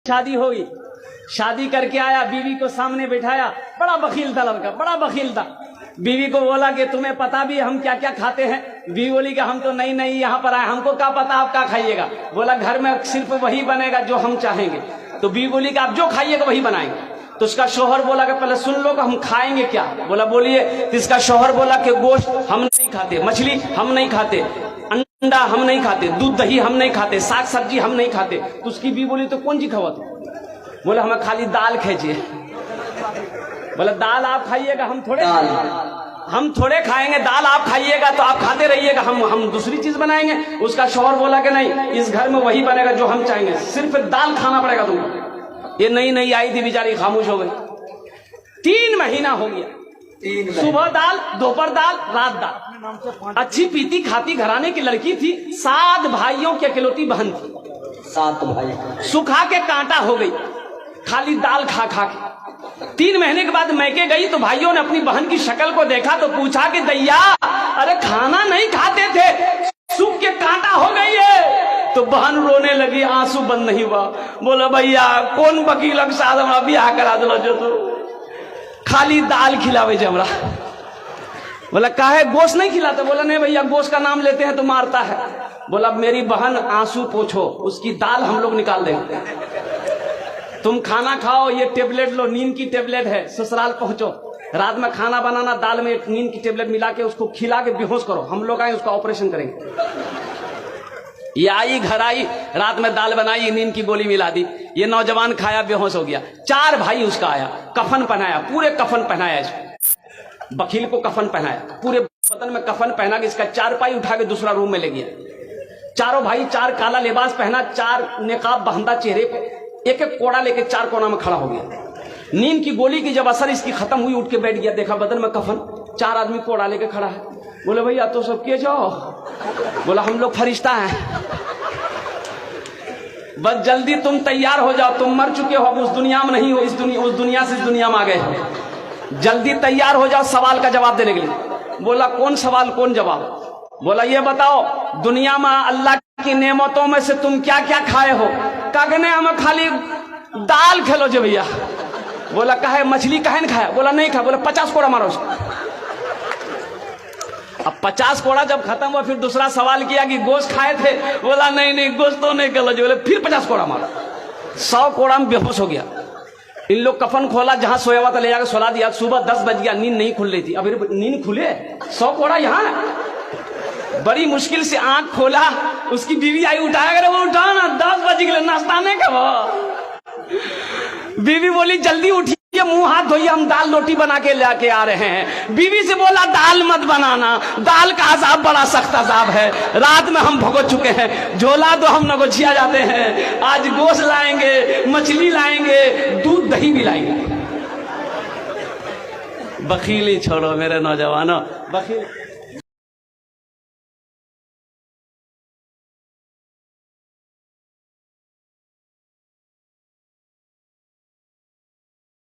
शादी होगी, शादी करके आया, बीवी को सामने बिठाया, बड़ा बखील था लड़का, बड़ा बखील था। बीवी को बोला कि तुम्हें पता भी हम क्या क्या खाते हैं? बीवी बोली कि हम तो नहीं नहीं यहाँ पर आए, हमको क्या पता आप क्या खाइएगा? बोला घर में सिर्फ वही बनेगा जो हम चाहेंगे। तो बीवी बोली कि आप जो खाइएगा वही बनाएंगे। तो उसका शौहर बोला कि पहले सुन लो कि हम खाएंगे क्या? बोला बोलिए। तो इसका शौहर बोला कि गोश्त हम नहीं खाते, मछली हम नहीं खाते, अंडा हम नहीं खाते, दूध दही हम नहीं खाते, साग सब्जी हम नहीं खाते। तो उसकी बीवी बोली तो कौन सी खावा तू? बोला हमें खाली दाल खींचिए। बोला दाल आप खाइएगा, हम थोड़े खाएंगे, दाल आप खाइएगा तो आप खाते रहिएगा, हम दूसरी चीज बनाएंगे। उसका शौहर बोला कि नहीं, इस घर में वही बनेगा जो हम चाहेंगे, सिर्फ दाल खाना पड़ेगा तुमको। ये नई आई थी बेचारी, खामोश हो गई। 3 महीना हो गया, सुबह दाल, दोपहर दाल, रात दाल। अच्छी पीती खाती घराने की लड़की थी, 7 भाइयों की अकेलौती बहन थी। 7 भाई सुखा के कांटा हो गई खाली दाल खा खा के। 3 महीने के बाद मैके गई तो भाइयों ने अपनी बहन की शक्ल को देखा तो पूछा कि दैया अरे खाना नहीं खाते थे, सूख के कांटा हो गई है। तो बहन रोने लगी, आंसू बंद नहीं हुआ। बोला भैया कौन वकील के साथ हमरा बियाह करा दिलो जो तो खाली दाल खिलावे जे हमरा। बोला काहे गोश्त नहीं खिलाते? बोला नहीं भैया, गोश्त का नाम लेते हैं तो मारता है। बोला मेरी बहन आंसू पोछो, उसकी दाल हम लोग निकाल देंगे, तुम खाना खाओ, ये टेबलेट लो, नींद की टेबलेट है, ससुराल पहुंचो, रात में खाना बनाना, दाल में नींद की टेबलेट मिला के उसको खिला के बेहोश करो, हम लोग आए उसका ऑपरेशन करेंगे। ये आई, घर आई, रात में दाल बनाई, नींद की गोली मिला दी, ये नौजवान खाया, बेहोश हो गया। 4 भाई उसका आया, कफन पहनाया, पूरे कफन पहनाया इसको, वकील को कफन पहनाया, पूरे बदन में कफन पहना के इसका 4 पाई उठा के दूसरा रूम में ले गया। चारों भाई 4 काला लिबास पहना, 4 नेकाब बांधा चेहरे पे, एक एक कोड़ा लेके 4 कोना में खड़ा हो गया। नींद की गोली की जब असर इसकी खत्म हुई, उठ के बैठ गया, देखा बदन में कफन, 4 आदमी कोड़ा लेके खड़ा है। बोले भैया तो सब किए जाओ। बोला हम लोग फरिश्ता हैं, बस जल्दी तुम तैयार हो जाओ, तुम मर चुके हो, अब उस दुनिया में नहीं हो, उस दुनिया से इस दुनिया में आ गए, जल्दी तैयार हो जाओ सवाल का जवाब देने के लिए। बोला कौन सवाल कौन जवाब? बोला ये बताओ दुनिया में अल्लाह की नेमतों में से तुम क्या क्या खाए हो? कहने हमें खाली दाल खेलो जे भैया। बोला कहे मछली कहे न खाया? बोला नहीं खाया। बोला 50 कोड़ा मारो उसको। अब 50 कोड़ा जब खत्म हुआ फिर दूसरा सवाल किया कि गोश्त खाए थे? बोला नहीं नहीं गोश्त तो नहीं खेलो जी। बोले फिर 50 कोड़ा मारो। 100 कोड़ा में बेहोश हो गया। इन लोग कफन खोला, जहां सोया हुआ था ले जाकर सुला दिया। सुबह 10 बज गया, नींद नहीं खुल रही थी। अभी नींद खुले, 100 कोड़ा यहाँ। बड़ी मुश्किल से आंख खोला, उसकी बीवी आई, उठाया करे, वो उठा ना, 10 बज गए, नाश्ता नहीं करो। बीवी बोली जल्दी उठिए, मुंह हाथ धोइए, हम दाल रोटी बना के लेके आ रहे हैं। बीवी से बोला दाल मत बनाना, दाल का अजाब बड़ा सख्त अजाब है, रात में हम भुगत चुके हैं, झोला तो हम नगोचिया जाते हैं, आज गोश्त लाएंगे, मछली लाएंगे, दूध दही भी लाएंगे। बखीली छोड़ो मेरे नौजवानों, बखील